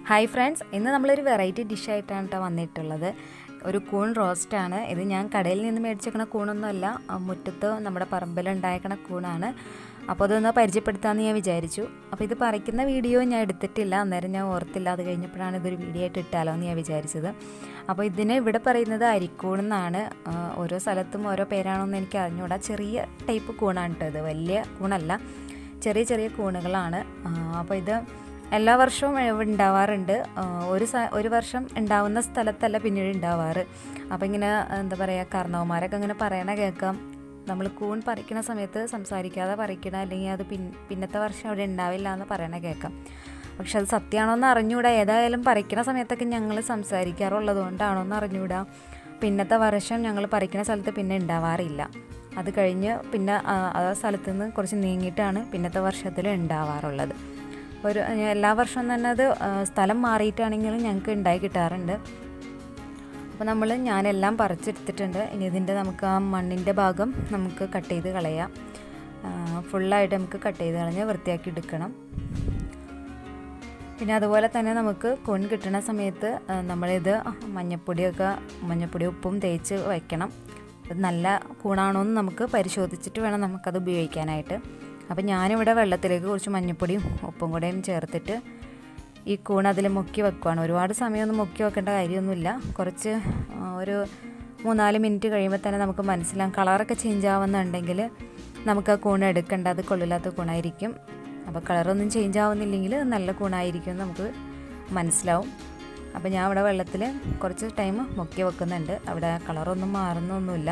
Hi friends, ഇന്ന് നമ്മളൊരു variety ഡിഷായിട്ടാണ് കേട്ടോ വന്നിട്ടുള്ളത്. ഒരു കൂൺ റോസ്റ്റാണ് ഇത്. ഞാൻ കടയിൽ നിന്ന് മേടിച്ചേക്കണ കൂണൊന്നുമല്ല, മുറ്റത്ത് നമ്മുടെ പറമ്പിലുണ്ടായേക്കണ കൂണാണ്. അപ്പോൾ അതൊന്ന് പരിചയപ്പെടുത്താമെന്ന് ഞാൻ വിചാരിച്ചു. അപ്പോൾ ഇത് പറിക്കുന്ന വീഡിയോ ഞാൻ എടുത്തിട്ടില്ല, അന്നേരം ഞാൻ ഓർത്തില്ല. അത് കഴിഞ്ഞപ്പോഴാണ് ഇതൊരു വീഡിയോ ആയിട്ട് ഇട്ടാലോ എന്ന് ഞാൻ വിചാരിച്ചത്. അപ്പോൾ ഇതിന് ഇവിടെ പറയുന്നത് അരിക്കൂണെന്നാണ്. ഓരോ സ്ഥലത്തും ഓരോ പേരാണോന്ന് എനിക്ക് അറിഞ്ഞുകൂടാ. ചെറിയ ടൈപ്പ് കൂണാണ് കേട്ടോ ഇത്, വലിയ കൂണല്ല, ചെറിയ ചെറിയ കൂണുകളാണ്. അപ്പോൾ ഇത് എല്ലാ വർഷവും ഉണ്ടാവാറുണ്ട്. ഒരു വർഷം ഉണ്ടാവുന്ന സ്ഥലത്തല്ല പിന്നീട് ഉണ്ടാവാറ്. അപ്പോൾ ഇങ്ങനെ എന്താ പറയുക, കാരണവന്മാരൊക്കെ ഇങ്ങനെ പറയണ കേൾക്കാം, നമ്മൾ കൂൺ പറിക്കുന്ന സമയത്ത് സംസാരിക്കാതെ പറിക്കണം, അല്ലെങ്കിൽ അത് പിന്നത്തെ വർഷം അവിടെ ഉണ്ടാവില്ല എന്ന് പറയണ കേൾക്കാം. പക്ഷെ അത് സത്യമാണോന്ന് അറിഞ്ഞുകൂടാ. ഏതായാലും പറിക്കുന്ന സമയത്തൊക്കെ ഞങ്ങൾ സംസാരിക്കാറുള്ളത് കൊണ്ടാണോന്ന് അറിഞ്ഞുകൂടാ. പിന്നത്തെ വർഷം ഞങ്ങൾ പറിക്കുന്ന സ്ഥലത്ത് പിന്നെ ഉണ്ടാവാറില്ല. അത് കഴിഞ്ഞ് പിന്നെ ആ സ്ഥലത്ത് നിന്ന് കുറച്ച് നീങ്ങിയിട്ടാണ് പിന്നത്തെ വർഷത്തിൽ ഉണ്ടാവാറുള്ളത്. എല്ലാ വർഷവും തന്നെ അത് സ്ഥലം മാറിയിട്ടാണെങ്കിലും ഞങ്ങൾക്ക് ഉണ്ടായി കിട്ടാറുണ്ട്. അപ്പോൾ ഞാനെല്ലാം പറിച്ചെടുത്തിട്ടുണ്ട്. ഇനി ഇതിൻ്റെ നമുക്ക് ആ മണ്ണിൻ്റെ ഭാഗം നമുക്ക് കട്ട് ചെയ്ത് കളയാം. ഫുള്ളായിട്ട് നമുക്ക് കട്ട് ചെയ്ത് കളഞ്ഞ് വൃത്തിയാക്കി എടുക്കണം. പിന്നെ അതുപോലെ തന്നെ നമുക്ക് കൂൺ കിട്ടുന്ന സമയത്ത് നമ്മളിത് മഞ്ഞപ്പൊടി ഉപ്പും തേച്ച് വയ്ക്കണം. നല്ല കൂണാണോയെന്ന് നമുക്ക് പരിശോധിച്ചിട്ട് വേണം നമുക്കത് ഉപയോഗിക്കാനായിട്ട്. അപ്പോൾ ഞാനിവിടെ വെള്ളത്തിലേക്ക് കുറച്ച് മഞ്ഞൾപ്പൊടിയും ഉപ്പും കൂടെയും ചേർത്തിട്ട് ഈ കൂൺ അതിൽ മുക്കി വെക്കുവാണ്. ഒരുപാട് സമയമൊന്നും മുക്കി വെക്കേണ്ട കാര്യമൊന്നുമില്ല. കുറച്ച് ഒരു 3-4 മിനിറ്റ് കഴിയുമ്പോൾ തന്നെ നമുക്ക് മനസ്സിലാവും. കളറൊക്കെ ചേഞ്ച് ആവുന്നുണ്ടെങ്കിൽ നമുക്ക് ആ കൂൺ എടുക്കേണ്ട, അത് കൊള്ളില്ലാത്ത കൂണായിരിക്കും. അപ്പോൾ കളറൊന്നും ചേഞ്ച് ആവുന്നില്ലെങ്കിൽ നല്ല കൂണായിരിക്കും നമുക്ക് മനസ്സിലാവും. അപ്പോൾ ഞാൻ ഇവിടെ വെള്ളത്തിൽ കുറച്ച് ടൈം മുക്കി വെക്കുന്നുണ്ട്. അവിടെ കളറൊന്നും മാറുന്നൊന്നുമില്ല.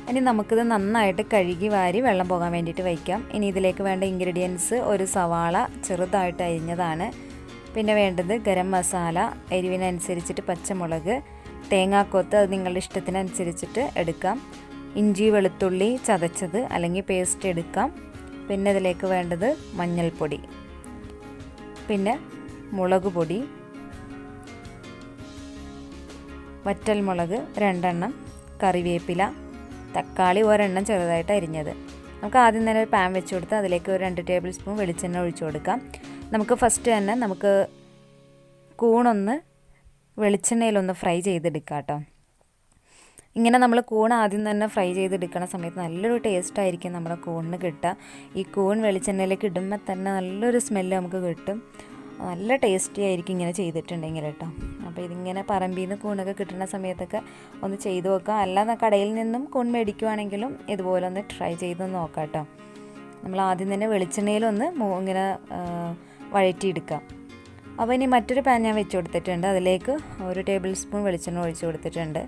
ഇനി നമുക്കിത് നന്നായിട്ട് കഴുകി വാരി വെള്ളം പോകാൻ വേണ്ടിയിട്ട് വയ്ക്കാം. ഇനി ഇതിലേക്ക് വേണ്ട ഇൻഗ്രീഡിയൻസ്: ഒരു സവാള ചെറുതായിട്ട് അരിഞ്ഞതാണ്, പിന്നെ വേണ്ടത് ഗരം മസാല, എരിവിനനുസരിച്ചിട്ട് പച്ചമുളക്, തേങ്ങാക്കൊത്ത് അത് നിങ്ങളുടെ ഇഷ്ടത്തിനനുസരിച്ചിട്ട് എടുക്കാം, ഇഞ്ചി വെളുത്തുള്ളി ചതച്ചത് അല്ലെങ്കിൽ പേസ്റ്റ് എടുക്കാം, പിന്നെ ഇതിലേക്ക് വേണ്ടത് മഞ്ഞൾപ്പൊടി, പിന്നെ മുളക് പൊടി, വറ്റൽമുളക് 2 എണ്ണം, കറിവേപ്പില, തക്കാളി 1 എണ്ണം ചെറുതായിട്ട് അരിഞ്ഞത്. നമുക്ക് ആദ്യം തന്നെ ഒരു പാൻ വെച്ച് കൊടുത്ത് അതിലേക്ക് ഒരു 2 ടേബിൾ സ്പൂൺ വെളിച്ചെണ്ണ ഒഴിച്ചു കൊടുക്കാം. നമുക്ക് ഫസ്റ്റ് തന്നെ നമുക്ക് കൂണൊന്ന് വെളിച്ചെണ്ണയിലൊന്ന് ഫ്രൈ ചെയ്തെടുക്കാം കേട്ടോ. ഇങ്ങനെ നമ്മൾ കൂൺ ആദ്യം തന്നെ ഫ്രൈ ചെയ്തെടുക്കുന്ന സമയത്ത് നല്ലൊരു ടേസ്റ്റ് ആയിരിക്കും നമ്മുടെ കൂണിന് കിട്ടുക. ഈ കൂൺ വെളിച്ചെണ്ണയിലേക്ക് ഇടുമ്പോൾ തന്നെ നല്ലൊരു സ്മെല്ല് നമുക്ക് കിട്ടും. നല്ല ടേസ്റ്റി ആയിരിക്കും ഇങ്ങനെ ചെയ്തിട്ടുണ്ടെങ്കിൽ കേട്ടോ. അപ്പോൾ ഇതിങ്ങനെ പറമ്പിൽ നിന്ന് കൂണൊക്കെ കിട്ടുന്ന സമയത്തൊക്കെ ഒന്ന് ചെയ്ത് നോക്കാം. അല്ലാതെ കടയിൽ നിന്നും കൂൺ മേടിക്കുവാണെങ്കിലും ഇതുപോലെ ഒന്ന് ട്രൈ ചെയ്ത് നോക്കാം കേട്ടോ. നമ്മൾ ആദ്യം തന്നെ വെളിച്ചെണ്ണയിലൊന്ന് ഇങ്ങനെ വഴറ്റിയെടുക്കാം. അപ്പോൾ ഇനി മറ്റൊരു പാൻ ഞാൻ വെച്ച് കൊടുത്തിട്ടുണ്ട്. അതിലേക്ക് 1 ടേബിൾ സ്പൂൺ വെളിച്ചെണ്ണ ഒഴിച്ച് കൊടുത്തിട്ടുണ്ട്.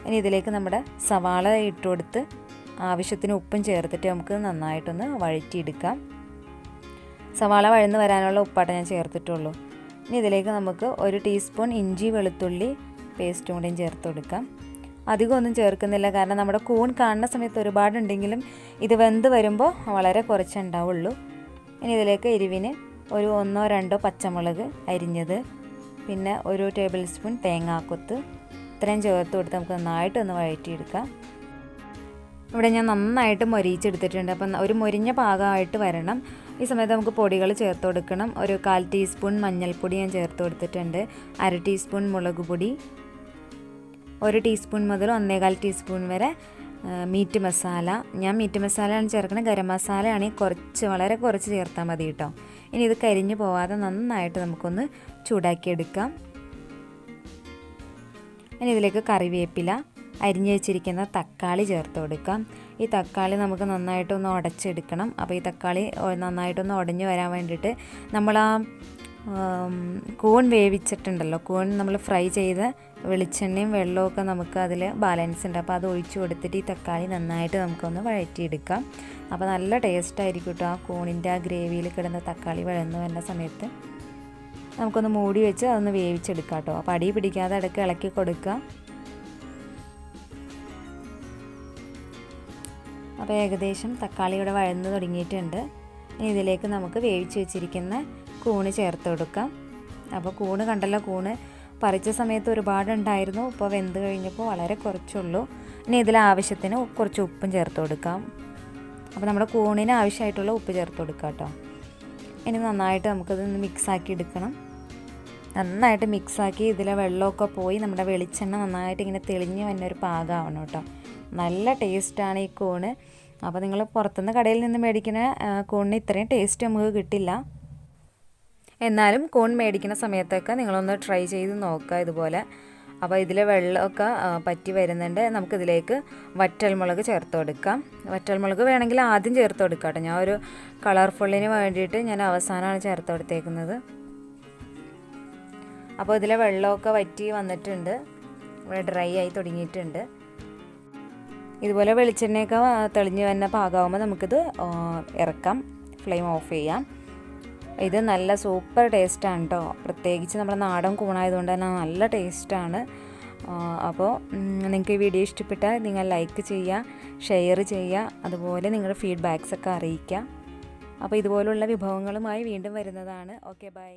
ഇനി ഇതിലേക്ക് നമ്മുടെ സവാള ഇട്ട് കൊടുത്ത് ആവശ്യത്തിന് ഉപ്പും ചേർത്തിട്ട് നമുക്ക് നന്നായിട്ടൊന്ന് വഴറ്റിയെടുക്കാം. സവാള വഴന്ന് വരാനുള്ള ഉപ്പാട്ടം ഞാൻ ചേർത്തിട്ടുള്ളൂ. ഇനി ഇതിലേക്ക് നമുക്ക് 1 ടീസ്പൂൺ ഇഞ്ചി വെളുത്തുള്ളി പേസ്റ്റും കൂടെയും ചേർത്ത് കൊടുക്കാം. അധികമൊന്നും ചേർക്കുന്നില്ല, കാരണം നമ്മുടെ കൂൺ കാണുന്ന സമയത്ത് ഒരുപാടുണ്ടെങ്കിലും ഇത് വെന്ത് വരുമ്പോൾ വളരെ കുറച്ചുണ്ടാവുള്ളൂ. ഇനി ഇതിലേക്ക് എരിവിന് ഒരു 1-2 പച്ചമുളക് അരിഞ്ഞത്, പിന്നെ 1 ടേബിൾ സ്പൂൺ തേങ്ങാക്കൊത്ത്, ഇത്രയും ചേർത്ത് കൊടുത്ത് നമുക്ക് നന്നായിട്ടൊന്ന് വഴറ്റിയെടുക്കാം. ഇവിടെ ഞാൻ നന്നായിട്ട് മൊരിയിച്ചെടുത്തിട്ടുണ്ട്. അപ്പം ഒരു മൊരിഞ്ഞ പാകമായിട്ട് വരണം. ഈ സമയത്ത് നമുക്ക് പൊടികൾ ചേർത്ത് കൊടുക്കണം. ഒരു 1/4 ടീസ്പൂൺ മഞ്ഞൾപ്പൊടി ഞാൻ ചേർത്ത് കൊടുത്തിട്ടുണ്ട്, 1/2 ടീസ്പൂൺ മുളക് പൊടി, 1 ടീസ്പൂൺ മുതൽ 1.25 ടീസ്പൂൺ വരെ മീറ്റ് മസാല. ഞാൻ മീറ്റ് മസാലയാണ് ചേർക്കുന്നത്. ഗരം മസാലയാണെങ്കിൽ വളരെ കുറച്ച് ചേർത്താൽ മതി കേട്ടോ. ഇനി ഇത് കരിഞ്ഞു പോവാതെ നന്നായിട്ട് നമുക്കൊന്ന് ചൂടാക്കിയെടുക്കാം. ഇനി ഇതിലേക്ക് കറിവേപ്പില, അരിഞ്ഞു വെച്ചിരിക്കുന്ന തക്കാളി ചേർത്ത് കൊടുക്കാം. ഈ തക്കാളി നമുക്ക് നന്നായിട്ടൊന്ന് ഉടച്ചെടുക്കണം. അപ്പോൾ ഈ തക്കാളി നന്നായിട്ടൊന്ന് ഉടഞ്ഞു വരാൻ വേണ്ടിയിട്ട് നമ്മൾ ആ കൂൺ വേവിച്ചിട്ടുണ്ടല്ലോ, കൂൺ നമ്മൾ ഫ്രൈ ചെയ്ത വെളിച്ചെണ്ണയും വെള്ളമൊക്കെ നമുക്ക് അതിൽ ബാലൻസ് ഉണ്ട്. അപ്പോൾ അത് ഒഴിച്ചു കൊടുത്തിട്ട് ഈ തക്കാളി നന്നായിട്ട് നമുക്കൊന്ന് വഴറ്റിയെടുക്കാം. അപ്പോൾ നല്ല ടേസ്റ്റ് ആയിരിക്കും കേട്ടോ. ആ കൂണിൻ്റെ ആ ഗ്രേവിയിൽ കിടന്ന തക്കാളി വഴന്നു വരുന്ന സമയത്ത് നമുക്കൊന്ന് മൂടി വെച്ച് അതൊന്ന് വേവിച്ചെടുക്കാം കേട്ടോ. അപ്പോൾ അടി പിടിക്കാതെ ഇടയ്ക്ക് ഇളക്കി കൊടുക്കുക. അപ്പോൾ ഏകദേശം തക്കാളി ഇവിടെ വഴന്ന് തുടങ്ങിയിട്ടുണ്ട്. ഇനി ഇതിലേക്ക് നമുക്ക് വേവിച്ച് വെച്ചിരിക്കുന്ന കൂണ് ചേർത്ത് കൊടുക്കാം. അപ്പോൾ കൂണ് കണ്ടല്ലോ, കൂണ് പറിച്ച സമയത്ത് ഒരുപാടുണ്ടായിരുന്നു. ഇപ്പോൾ വെന്ത് കഴിഞ്ഞപ്പോൾ വളരെ കുറച്ചുള്ളൂ. ഇനി ഇതിൽ ആവശ്യത്തിന് കുറച്ച് ഉപ്പും ചേർത്ത് കൊടുക്കാം. അപ്പോൾ നമ്മുടെ കൂണിന് ആവശ്യമായിട്ടുള്ള ഉപ്പ് ചേർത്ത് കൊടുക്കാം കേട്ടോ. ഇനി നന്നായിട്ട് നമുക്കതൊന്ന് മിക്സാക്കി എടുക്കണം. നന്നായിട്ട് മിക്സാക്കി ഇതിലെ വെള്ളമൊക്കെ പോയി നമ്മുടെ വെളിച്ചെണ്ണ നന്നായിട്ട് ഇങ്ങനെ തെളിഞ്ഞ് വന്നൊരു പാകമാവണം കേട്ടോ. നല്ല ടേസ്റ്റാണ് ഈ കൂണ്. അപ്പോൾ നിങ്ങൾ പുറത്തുനിന്ന് കടയിൽ നിന്ന് മേടിക്കുന്ന കൂണിന് ഇത്രയും ടേസ്റ്റ് നമുക്ക് കിട്ടില്ല. എന്നാലും കൂൺ മേടിക്കുന്ന സമയത്തൊക്കെ നിങ്ങളൊന്ന് ട്രൈ ചെയ്ത് നോക്കുക ഇതുപോലെ. അപ്പോൾ ഇതിലെ വെള്ളമൊക്കെ പറ്റി വരുന്നുണ്ട്. നമുക്കിതിലേക്ക് വറ്റൽമുളക് ചേർത്ത് കൊടുക്കാം. വറ്റൽമുളക് വേണമെങ്കിൽ ആദ്യം ചേർത്ത് കൊടുക്കാം കേട്ടോ. ഞാൻ ഒരു കളർഫുള്ളിന് വേണ്ടിയിട്ട് ഞാൻ അവസാനമാണ് ചേർത്ത് കൊടുത്തേക്കുന്നത്. അപ്പോൾ ഇതിലെ വെള്ളമൊക്കെ വറ്റി വന്നിട്ടുണ്ട്, ഇവിടെ ഡ്രൈ ആയി തുടങ്ങിയിട്ടുണ്ട്. ഇതുപോലെ വെളിച്ചെണ്ണയൊക്കെ തെളിഞ്ഞ് വന്ന പാകമാകുമ്പോൾ നമുക്കിത് ഇറക്കാം, ഫ്ലെയിം ഓഫ് ചെയ്യാം. ഇത് നല്ല സൂപ്പർ ടേസ്റ്റാണ് കേട്ടോ. പ്രത്യേകിച്ച് നമ്മുടെ നാടൻ കൂണായതുകൊണ്ട് തന്നെ നല്ല ടേസ്റ്റാണ്. അപ്പോൾ നിങ്ങൾക്ക് ഈ വീഡിയോ ഇഷ്ടപ്പെട്ടാൽ നിങ്ങൾ ലൈക്ക് ചെയ്യുക, ഷെയർ ചെയ്യുക, അതുപോലെ നിങ്ങളുടെ ഫീഡ്ബാക്സൊക്കെ അറിയിക്കുക. അപ്പോൾ ഇതുപോലുള്ള വിഭവങ്ങളുമായി വീണ്ടും വരുന്നതാണ്. Okay, by.